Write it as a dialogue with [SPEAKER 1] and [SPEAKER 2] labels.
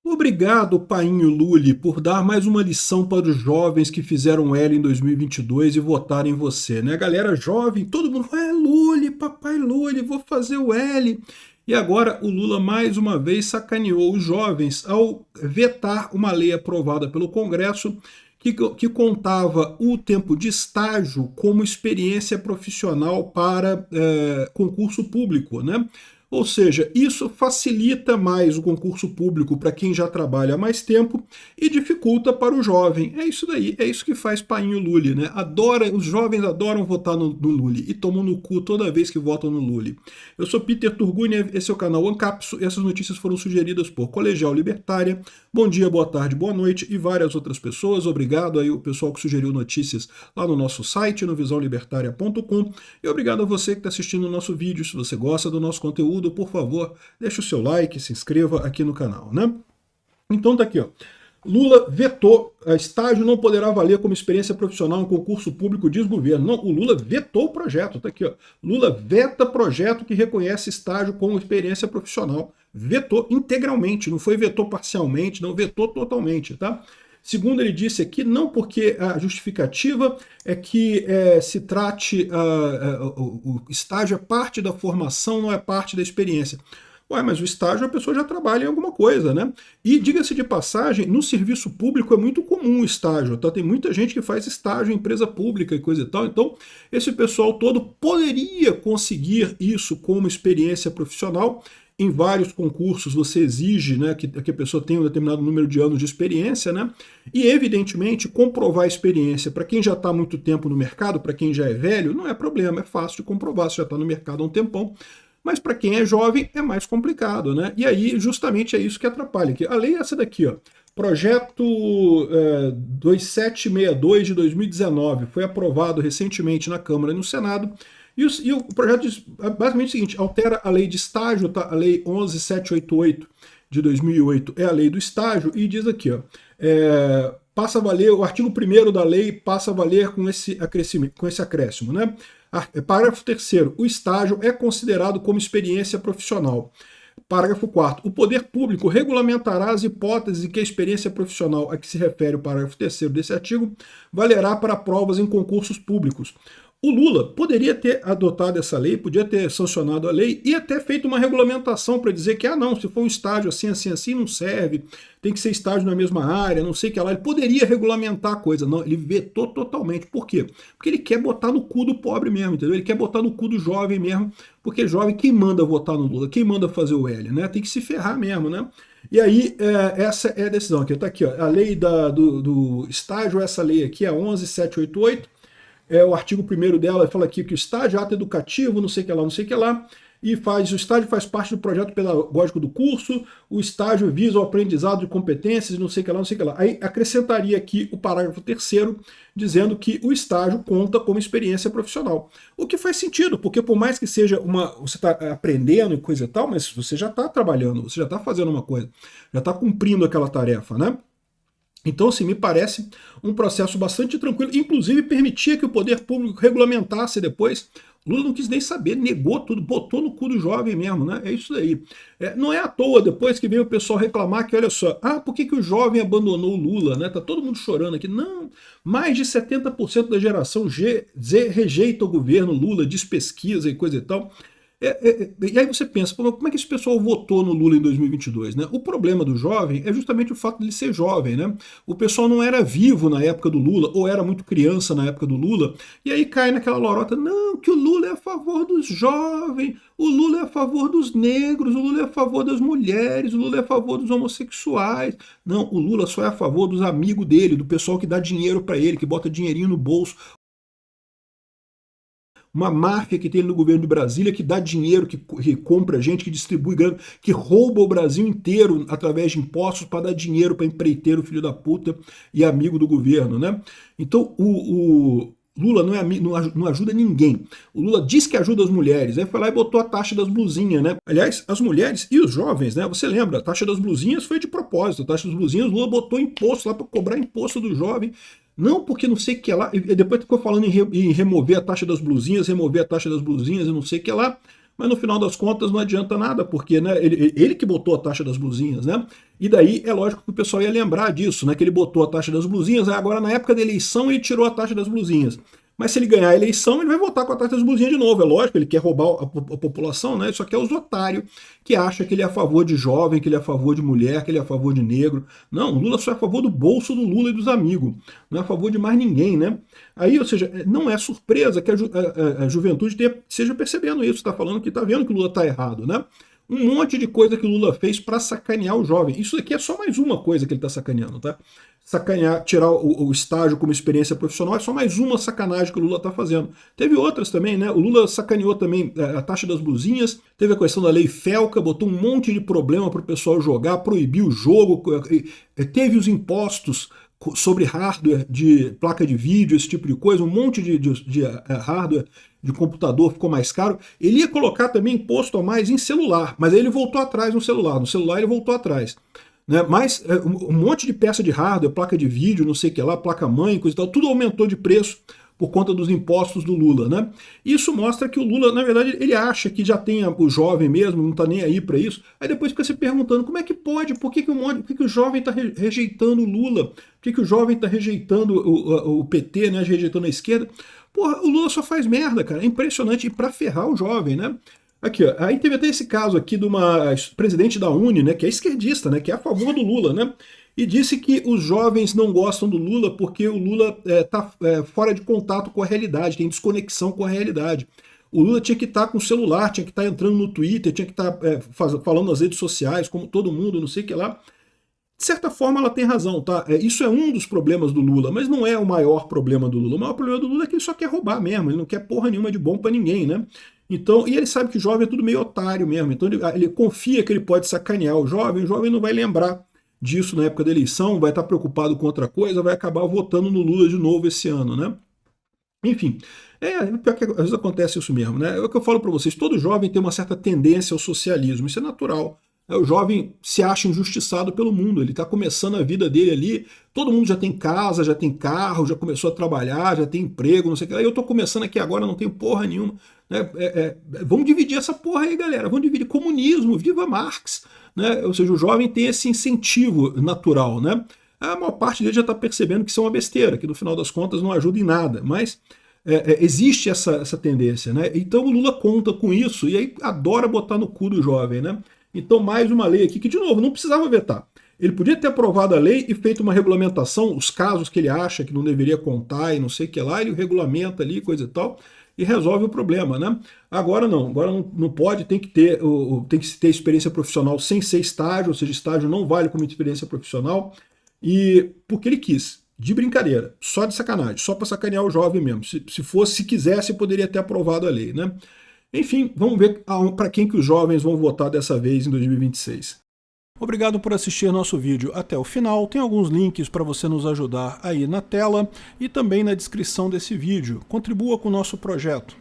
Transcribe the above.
[SPEAKER 1] Obrigado, painho Lully, por dar mais uma lição para os jovens que fizeram L em 2022 e votaram em você, né? Galera jovem, todo mundo fala, Lully, papai Lully, vou fazer o L. E agora o Lula mais uma vez sacaneou os jovens ao vetar uma lei aprovada pelo Congresso que contava o tempo de estágio como experiência profissional para concurso público, né? Ou seja, isso facilita mais o concurso público para quem já trabalha há mais tempo e dificulta para o jovem. É isso daí, é isso que faz painho Lully, né? Os jovens adoram votar no Lully e tomam no cu toda vez que votam no Lully. Eu sou Peter Turguniev, esse é o canal Ancapso e essas notícias foram sugeridas por Colegial Libertária. Bom dia, boa tarde, boa noite e várias outras pessoas. Obrigado aí o pessoal que sugeriu notícias lá no nosso site, no visãolibertaria.com, e obrigado a você que está assistindo o nosso vídeo. Se você gosta do nosso conteúdo, por favor, deixe o seu like, se inscreva aqui no canal, né? Então tá aqui, ó. Lula vetou, a estágio não poderá valer como experiência profissional em concurso público, diz governo. Não, o Lula vetou o projeto, tá aqui, ó. Lula veta projeto que reconhece estágio como experiência profissional. Vetou integralmente, não foi vetou parcialmente, não, vetou totalmente, tá? Segundo ele disse aqui, não porque a justificativa é que se trate, o estágio é parte da formação, não é parte da experiência. Ué, mas o estágio a pessoa já trabalha em alguma coisa, né? E diga-se de passagem, no serviço público é muito comum o estágio, tá? Tem muita gente que faz estágio em empresa pública e coisa e tal, então esse pessoal todo poderia conseguir isso como experiência profissional. Em vários concursos você exige, né, que a pessoa tenha um determinado número de anos de experiência, né? E evidentemente comprovar a experiência para quem já está há muito tempo no mercado, para quem já é velho, não é problema, é fácil de comprovar, você já está no mercado há um tempão. Mas para quem é jovem é mais complicado, né? E aí justamente é isso que atrapalha. Aqui. A lei é essa daqui, ó. Projeto 2762 de 2019 foi aprovado recentemente na Câmara e no Senado. E o projeto diz basicamente o seguinte: altera a lei de estágio, tá? A lei 11788 de 2008 é a lei do estágio, e diz aqui, ó, passa a valer, o artigo 1º da lei passa a valer com esse acréscimo, né? Parágrafo 3º, o estágio é considerado como experiência profissional. Parágrafo 4º, o poder público regulamentará as hipóteses em que a experiência profissional a que se refere o parágrafo 3º desse artigo valerá para provas em concursos públicos. O Lula poderia ter adotado essa lei, podia ter sancionado a lei e até feito uma regulamentação para dizer que, não, se for um estágio assim, assim, assim, não serve, tem que ser estágio na mesma área, não sei o que lá. Ele poderia regulamentar a coisa. Não, ele vetou totalmente. Por quê? Porque ele quer botar no cu do pobre mesmo, entendeu? Ele quer botar no cu do jovem mesmo, porque jovem, quem manda votar no Lula? Quem manda fazer o L, né? Tem que se ferrar mesmo, né? E aí, essa é a decisão aqui. Tá aqui, ó, a lei do estágio, essa lei aqui, a 11788, o artigo 1º dela fala aqui que o estágio é ato educativo, não sei o que lá, não sei o que lá, e o estágio faz parte do projeto pedagógico do curso, o estágio visa o aprendizado de competências, não sei o que lá, não sei o que lá. Aí acrescentaria aqui o parágrafo 3º, dizendo que o estágio conta como experiência profissional. O que faz sentido, porque por mais que seja você está aprendendo e coisa e tal, mas você já está trabalhando, você já está fazendo uma coisa, já está cumprindo aquela tarefa, né? Então, assim, me parece um processo bastante tranquilo, inclusive permitia que o poder público regulamentasse depois. Lula não quis nem saber, negou tudo, botou no cu do jovem mesmo, né? É isso aí. Não é à toa depois que veio o pessoal reclamar que, olha só, por que o jovem abandonou o Lula, né? Tá todo mundo chorando aqui. Não, mais de 70% da geração Z rejeita o governo Lula, diz pesquisa e coisa e tal. E aí você pensa, como é que esse pessoal votou no Lula em 2022, né? O problema do jovem é justamente o fato de ele ser jovem, né? O pessoal não era vivo na época do Lula, ou era muito criança na época do Lula, e aí cai naquela lorota, não, que o Lula é a favor dos jovens, o Lula é a favor dos negros, o Lula é a favor das mulheres, o Lula é a favor dos homossexuais. Não, o Lula só é a favor dos amigos dele, do pessoal que dá dinheiro para ele, que bota dinheirinho no bolso. Uma máfia que tem no governo de Brasília que dá dinheiro, que compra gente, que distribui grana, que rouba o Brasil inteiro através de impostos para dar dinheiro para empreiteiro, filho da puta e amigo do governo, né? Então o Lula não ajuda ninguém. O Lula diz que ajuda as mulheres, aí foi lá e botou a taxa das blusinhas, né? Aliás, as mulheres e os jovens, né? Você lembra, a taxa das blusinhas foi de propósito, a taxa das blusinhas, o Lula botou imposto lá para cobrar imposto do jovem. Não, porque não sei o que lá. E depois ficou falando em remover a taxa das blusinhas, remover a taxa das blusinhas, eu não sei o que lá. mas no final das contas não adianta nada, porque né, ele que botou a taxa das blusinhas, né? E daí é lógico que o pessoal ia lembrar disso, né? Que ele botou a taxa das blusinhas, agora na época da eleição ele tirou a taxa das blusinhas. Mas se ele ganhar a eleição, ele vai voltar com a taxa das blusinhas de novo. É lógico, ele quer roubar a população, né? Isso aqui é os otários que acham que ele é a favor de jovem, que ele é a favor de mulher, que ele é a favor de negro. Não, o Lula só é a favor do bolso do Lula e dos amigos. Não é a favor de mais ninguém, né? Aí, ou seja, não é surpresa que a juventude seja percebendo isso, está falando que está vendo que o Lula está errado, né? Um monte de coisa que o Lula fez para sacanear o jovem. Isso aqui é só mais uma coisa que ele está sacaneando, tá? Sacanear, tirar o estágio como experiência profissional é só mais uma sacanagem que o Lula está fazendo. Teve outras também, né? O Lula sacaneou também a taxa das blusinhas, teve a questão da lei Felca, botou um monte de problema para o pessoal jogar, proibiu o jogo, teve os impostos sobre hardware de placa de vídeo, esse tipo de coisa, um monte de hardware de computador ficou mais caro. Ele ia colocar também imposto a mais em celular, mas aí ele voltou atrás no celular. No celular ele voltou atrás. Né? Mas um monte de peça de hardware, placa de vídeo, não sei o que lá, placa-mãe, coisa e tal, tudo aumentou de preço por conta dos impostos do Lula, né? Isso mostra que o Lula, na verdade, ele acha que já tem o jovem mesmo, não está nem aí para isso. Aí depois fica se perguntando como é que pode, por que o jovem está rejeitando o Lula? Por que o jovem está rejeitando o PT, né? Rejeitando a esquerda? Porra, o Lula só faz merda, cara. É impressionante. E para ferrar o jovem, né? Aqui, ó, aí teve até esse caso aqui de uma presidente da Uni, né, que é esquerdista, né, que é a favor do Lula, né, e disse que os jovens não gostam do Lula porque o Lula está fora de contato com a realidade, tem desconexão com a realidade. O Lula tinha que estar com o celular, tinha que estar entrando no Twitter, tinha que estar falando nas redes sociais, como todo mundo, não sei o que lá. De certa forma ela tem razão, tá? Isso é um dos problemas do Lula, mas não é o maior problema do Lula. O maior problema do Lula é que ele só quer roubar mesmo, ele não quer porra nenhuma de bom para ninguém, né? Então, e ele sabe que jovem é tudo meio otário mesmo, então ele confia que ele pode sacanear o jovem não vai lembrar disso na época da eleição, vai estar preocupado com outra coisa, vai acabar votando no Lula de novo esse ano, né? Enfim, pior que às vezes acontece isso mesmo, né? É o que eu falo para vocês, todo jovem tem uma certa tendência ao socialismo, isso é natural. O jovem se acha injustiçado pelo mundo, ele está começando a vida dele ali, todo mundo já tem casa, já tem carro, já começou a trabalhar, já tem emprego, não sei o que lá, eu estou começando aqui agora, não tenho porra nenhuma. Né? Vamos dividir essa porra aí, galera, vamos dividir comunismo, viva Marx. Né? Ou seja, o jovem tem esse incentivo natural. Né? A maior parte dele já está percebendo que isso é uma besteira, que no final das contas não ajuda em nada, mas existe essa tendência. Né? Então o Lula conta com isso e aí adora botar no cu do jovem. Né? Então, mais uma lei aqui que, de novo, não precisava vetar. Ele podia ter aprovado a lei e feito uma regulamentação, os casos que ele acha que não deveria contar e não sei o que lá, ele regulamenta ali, coisa e tal, e resolve o problema, né? Agora não pode, tem que ter experiência profissional sem ser estágio, ou seja, estágio não vale como experiência profissional, e porque ele quis, de brincadeira, só de sacanagem, só para sacanear o jovem mesmo. Se quisesse, poderia ter aprovado a lei, né? Enfim, vamos ver para quem que os jovens vão votar dessa vez em 2026. Obrigado por assistir nosso vídeo até o final. Tem alguns links para você nos ajudar aí na tela e também na descrição desse vídeo. Contribua com o nosso projeto.